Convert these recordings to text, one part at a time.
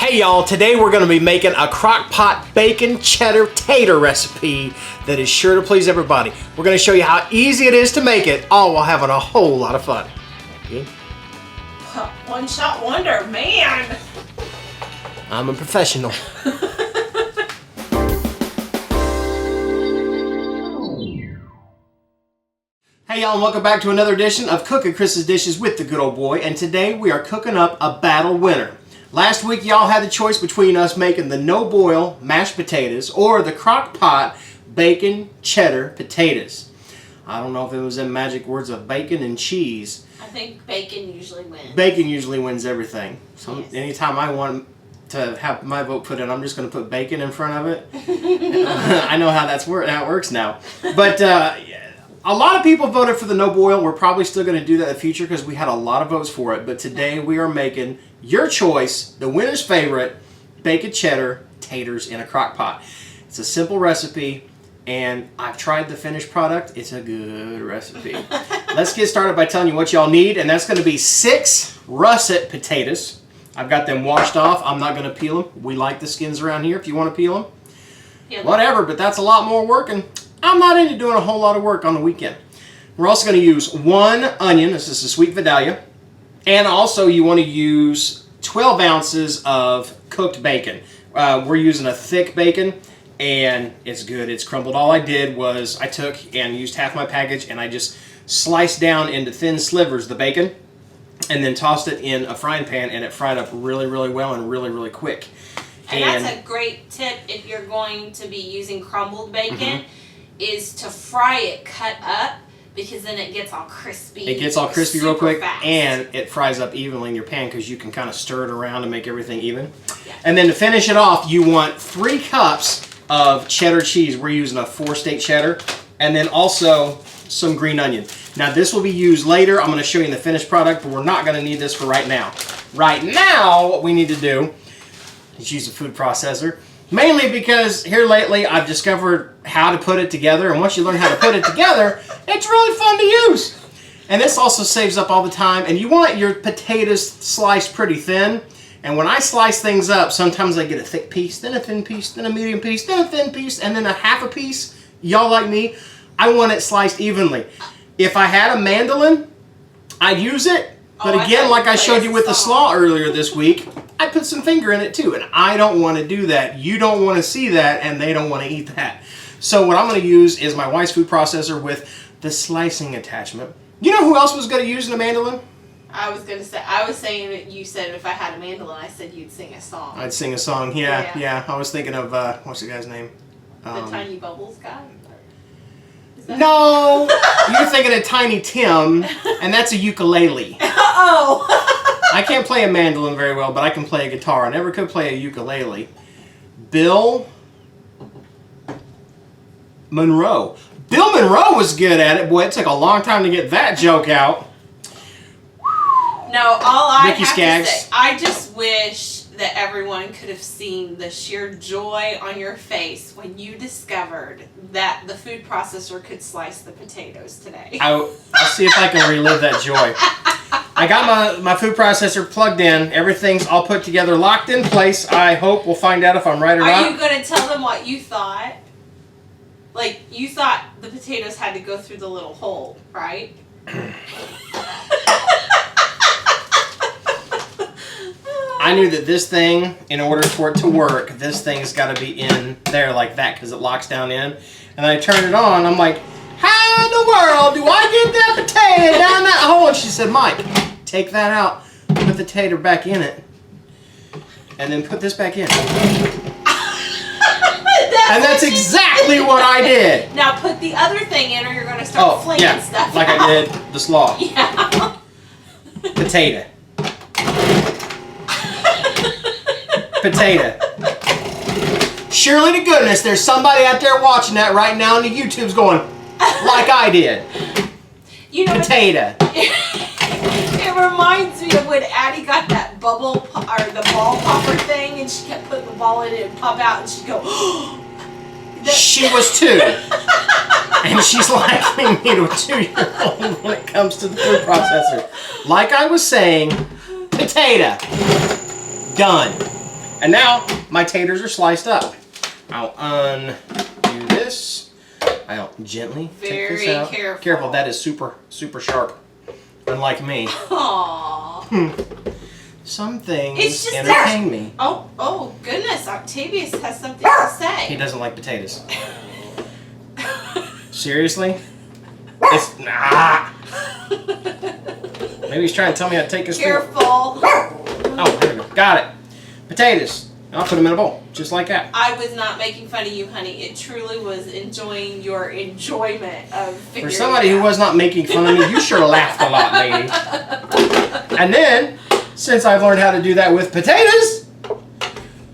Hey y'all, today we're going to be making a crock pot bacon cheddar tater recipe that is sure to please everybody. We're going to show you how easy it is to make it, all while having a whole lot of fun. Okay? One shot wonder, man. I'm a professional. Hey y'all, and welcome back to another edition of Cooking Chris's Dishes with the Good Old Boy, and today we are cooking up a battle winner. Last week y'all had the choice between us making the no-boil mashed potatoes or the crock pot bacon cheddar potatoes. I don't know if it was in magic words of bacon and cheese. I think bacon usually wins. Bacon usually wins everything. So yes. Anytime I want to have my vote put in, I'm just going to put bacon in front of it. I know how how it works now. But a lot of people voted for the no-boil. We're probably still going to do that in the future because we had a lot of votes for it. But today we are making your choice, the winner's favorite, bacon cheddar taters in a crock pot. It's a simple recipe, and I've tried the finished product. It's a good recipe. Let's get started by telling you what y'all need, and that's going to be 6 russet potatoes. I've got them washed off. I'm not going to peel them. We like the skins around here if you want to peel them. Yeah, whatever, but that's a lot more work, and I'm not into doing a whole lot of work on the weekend. We're also going to use 1 onion. This is a sweet Vidalia. And also you want to use 12 ounces of cooked bacon. We're using a thick bacon, and it's good. It's crumbled. All I did was I took and used half my package, and I just sliced down into thin slivers the bacon, and then tossed it in a frying pan, and it fried up really, really well and really, really quick. And that's a great tip if you're going to be using crumbled bacon, is to fry it cut up, because then it gets all crispy. It gets all crispy real quick, fast. and it fries up evenly in your pan because you can kind of stir it around and make everything even. Yeah. And then to finish it off, you want 3 cups of cheddar cheese. We're using a 4-state cheddar, and then also some green onion. Now this will be used later. I'm going to show you in the finished product, but we're not going to need this for right now. Right now, what we need to do is use a food processor. Mainly because here lately I've discovered how to put it together, and once you learn how to put it together, it's really fun to use. And this also saves up all the time, and you want your potatoes sliced pretty thin. And when I slice things up, sometimes I get a thick piece, then a thin piece, then a medium piece, then a thin piece, and then a half a piece. Y'all like me, I want it sliced evenly. If I had a mandolin, I'd use it. But again, like I showed you with the slaw earlier this week, I put some finger in it too, and I don't want to do that. You don't want to see that, and they don't want to eat that. So what I'm going to use is my wife's food processor with the slicing attachment. You know who else was going to use a mandolin? I was saying that you said if I had a mandolin, I said you'd sing a song. I'd sing a song, yeah. I was thinking of, what's the guy's name? The Tiny Bubbles guy? No, you're thinking of Tiny Tim, and that's a ukulele. Uh-oh. I can't play a mandolin very well, but I can play a guitar. I never could play a ukulele. Bill Monroe. Bill Monroe was good at it. Boy, it took a long time to get that joke out. No, all I Ricky have Skaggs. to say, I just wish that everyone could have seen the sheer joy on your face when you discovered that the food processor could slice the potatoes today. I'll see if I can relive that joy. I got my food processor plugged in. Everything's all put together, locked in place. I hope we'll find out if I'm right or not. Are you going to tell them what you thought? Like, you thought the potatoes had to go through the little hole, right? I knew that this thing, in order for it to work, this thing's got to be in there like that because it locks down in. And I turned it on, I'm like, how in the world do I get that potato down that hole? And she said, Mike, take that out, put the tater back in it, and then put this back in. And that's exactly what I did. Now put the other thing in or you're going to start flinging stuff like out. I did the slaw. Yeah. Potato. Potato. Surely to goodness, there's somebody out there watching that right now, and the YouTube's going like I did. You know, potato. It reminds me of when Addie got that bubble or the ball popper thing, and she kept putting the ball in it and pop out, and she'd go. She was 2, and she's likening me to a 2-year-old when it comes to the food processor. Like I was saying, potato. Done. And now my taters are sliced up. I'll undo this. I'll gently take this out. Very careful. Careful, that is super, super sharp. Unlike me. Aww. Some things It's just entertain me. Oh goodness, Octavius has something to say. He doesn't like potatoes. Seriously? It's nah. Maybe he's trying to tell me how to take his food. Careful. Oh, there we go. Got it. Potatoes. I'll put them in a bowl, just like that. I was not making fun of you, honey. It truly was enjoying your enjoyment of figuring For somebody who was not making fun of me, you sure laughed a lot, lady. And then, since I've learned how to do that with potatoes,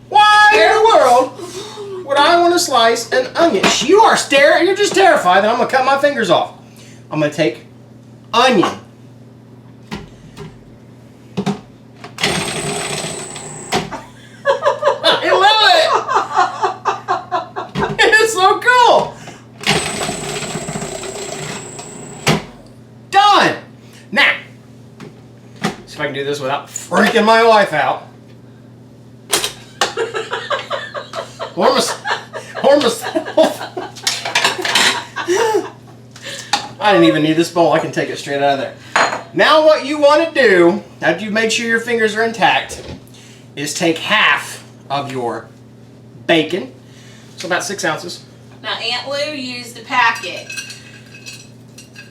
why in the world would I want to slice an onion? You're just terrified that I'm going to cut my fingers off. I'm going to take onion. It's so cool. Done. Now, see if I can do this without freaking my wife out. I didn't even need this bowl. I can take it straight out of there. Now what you want to do, after you make sure your fingers are intact, is take half of your bacon. So about 6 ounces. Now Aunt Lou used a packet.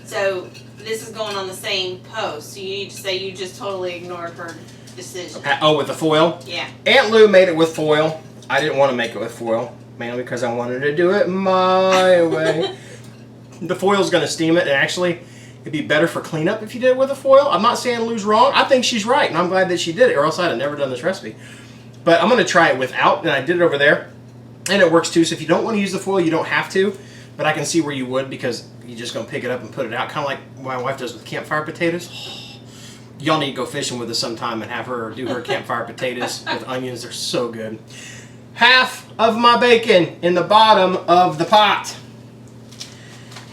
So this is going on the same post. So you need to say you just totally ignored her decision. Oh, with the foil? Yeah. Aunt Lou made it with foil. I didn't want to make it with foil, mainly because I wanted to do it my way. The foil's going to steam it, and actually, it'd be better for cleanup if you did it with a foil. I'm not saying Lou's wrong. I think she's right, and I'm glad that she did it, or else I'd have never done this recipe. But I'm going to try it without, and I did it over there, and it works too. So if you don't want to use the foil, you don't have to, but I can see where you would, because you're just going to pick it up and put it out, kind of like my wife does with campfire potatoes. Y'all need to go fishing with us sometime and have her do her campfire potatoes with onions. They're so good. Half of my bacon in the bottom of the pot.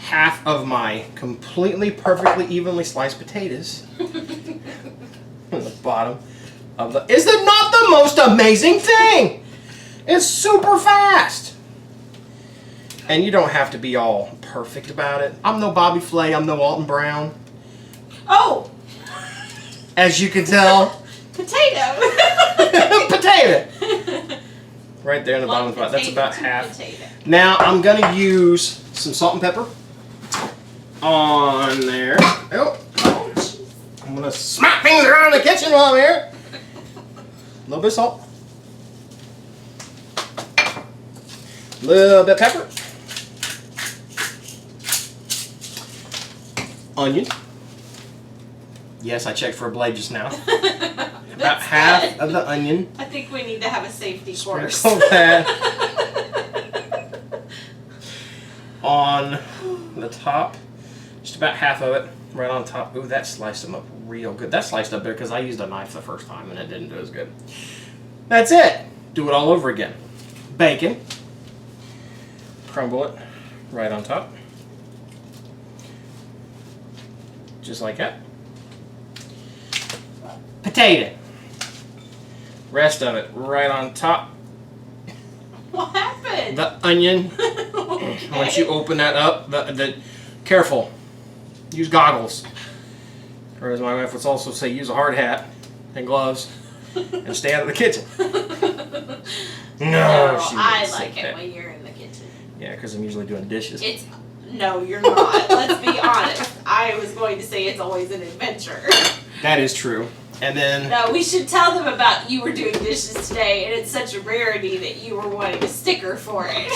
Half of my completely, perfectly, evenly sliced potatoes in the bottom of the... Is it not the most amazing thing? It's super fast. And you don't have to be all perfect about it. I'm no Bobby Flay. I'm no Alton Brown. Oh! As you can tell. Potato! Potato! Right there in the bottom of the pot. That's about half. Potato. Now I'm going to use some salt and pepper on there. Oh, I'm going to smack things around the kitchen while I'm here. A little bit of salt. A little bit of pepper. Onion. Yes, I checked for a blade just now. About half of the onion. I think we need to have a safety course. Sprinkle that on the top. Just about half of it right on top. Ooh, that sliced them up real good. That sliced up there because I used a knife the first time and it didn't do as good. That's it. Do it all over again. Bacon. Crumble it right on top. Just like that. Potato. Rest of it right on top. What happened? The onion. Okay. Once you open that up, careful. Use goggles. Or as my wife would also say, use a hard hat and gloves and stay out of the kitchen. No, she I wouldn't like say it that. when you're in the kitchen. Yeah, because I'm usually doing dishes. No, you're not. Let's be honest. I was going to say it's always an adventure. That is true. And then... No, we should tell them about you were doing dishes today, and it's such a rarity that you were wanting a sticker for it.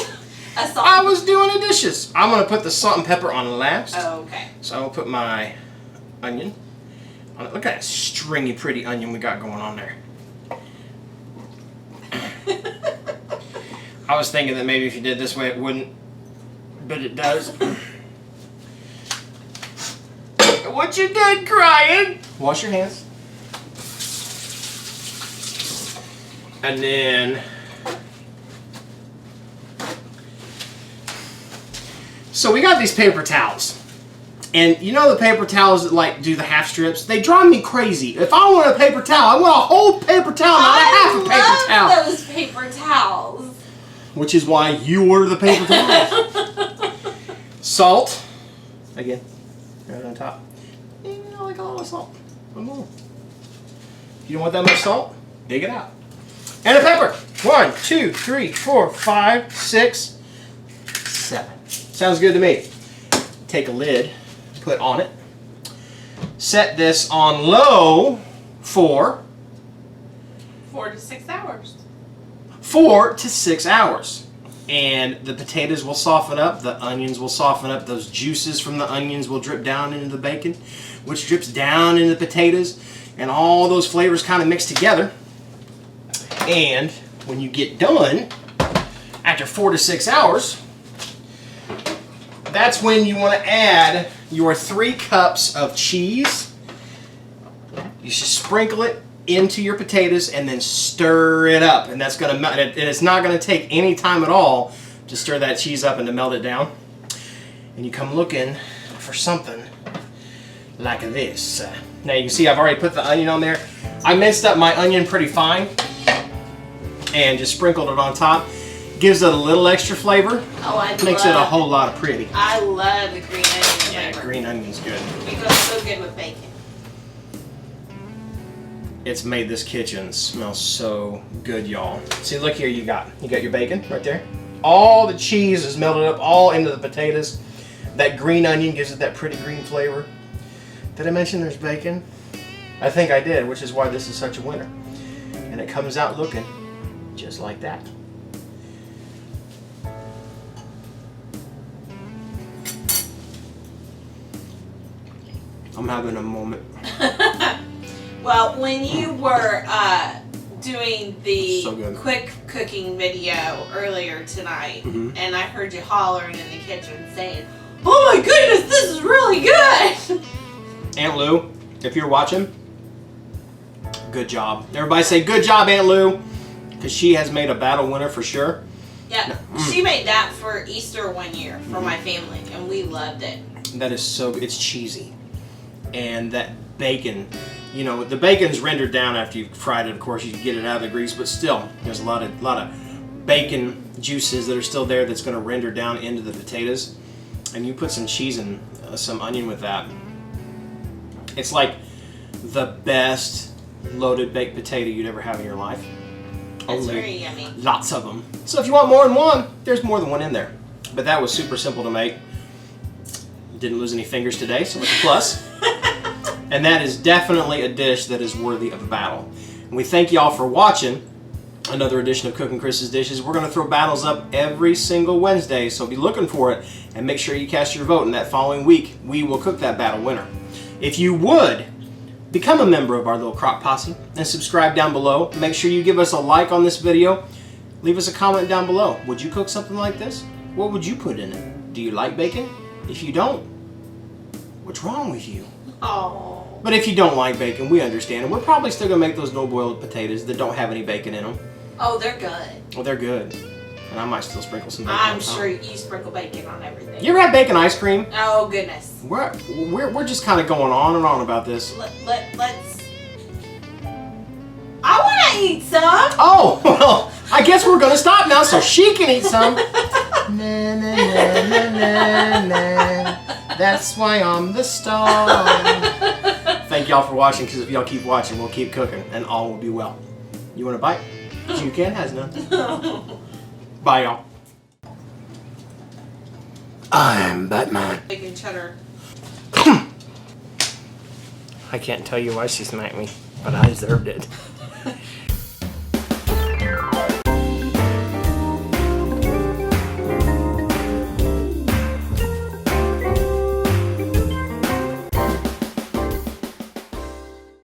I was doing the dishes. I'm going to put the salt and pepper on last. Oh, okay. So I'm going to put my onion on it. Look at that stringy, pretty onion we got going on there. I was thinking that maybe if you did it this way it wouldn't, but it does. What you did, crying? Wash your hands. And then so we got these paper towels. And you know the paper towels that like do the half strips? They drive me crazy. If I want a paper towel, I want a whole paper towel, not a half a paper towel. I love those which is why you order the paper towels. Salt, again, right on top. I like a lot of salt. One more. If you don't want that much salt, dig it out. And a pepper. 1, 2, 3, 4, 5, 6, 7. Sounds good to me. Take a lid, put on it. Set this on low for 4 to 6 hours. 4 to 6 hours. And the potatoes will soften up, the onions will soften up, those juices from the onions will drip down into the bacon, which drips down into the potatoes, and all those flavors kind of mix together. And when you get done, after 4 to 6 hours, that's when you want to add your 3 cups of cheese. You should sprinkle it into your potatoes and then stir it up, and that's gonna melt. And it's not gonna take any time at all to stir that cheese up and to melt it down. And you come looking for something like this. Now you can see I've already put the onion on there. I minced up my onion pretty fine and just sprinkled it on top. Gives it a little extra flavor. Oh, I love Makes it a whole lot of pretty. I love the green onion flavor. Green onion's good. It goes so good with bacon. It's made this kitchen smell so good, y'all. See, look here, you got your bacon right there. All the cheese is melted up all into the potatoes. That green onion gives it that pretty green flavor. Did I mention there's bacon? I think I did, which is why this is such a winner. And it comes out looking just like that. I'm having a moment. Well, when you were doing the So quick cooking video earlier tonight, and I heard you hollering in the kitchen saying, "Oh my goodness, this is really good!" Aunt Lou, if you're watching, good job. Everybody say good job, Aunt Lou, because she has made a battle winner for sure. Yeah, she made that for Easter one year for my family, and we loved it. That is so good. It's cheesy. And that bacon, you know, the bacon's rendered down after you've fried it. Of course, you can get it out of the grease, but still, there's a lot of bacon juices that are still there that's going to render down into the potatoes. And you put some cheese and some onion with that. It's like the best loaded baked potato you'd ever have in your life. It's very yummy. Lots of them. So if you want more than one, there's more than one in there. But that was super simple to make. Didn't lose any fingers today, so it's a plus. And that is definitely a dish that is worthy of a battle. And we thank y'all for watching another edition of Cooking Chris's Dishes. We're going to throw battles up every single Wednesday, so be looking for it and make sure you cast your vote. And that following week, we will cook that battle winner. If you would, become a member of our little Crock Posse and subscribe down below. Make sure you give us a like on this video. Leave us a comment down below. Would you cook something like this? What would you put in it? Do you like bacon? If you don't, what's wrong with you? Oh. But if you don't like bacon, we understand. And we're probably still going to make those no-boiled potatoes that don't have any bacon in them. Oh, they're good. Well, they're good. And I might still sprinkle some bacon I'm on top. sure you sprinkle bacon on everything. You ever had bacon ice cream? Oh, goodness. We're just kind of going on and on about this. Let's... I want to eat some. Oh, well, I guess we're going to stop now so she can eat some. Na, na, na, na, na, na. That's why I'm the star. Thank y'all for watching, because if y'all keep watching, we'll keep cooking, and all will be well. You want a bite? You can, has none. Bye, y'all. I'm Batman. Bacon cheddar. I can't tell you why she smacked me, but I deserved it.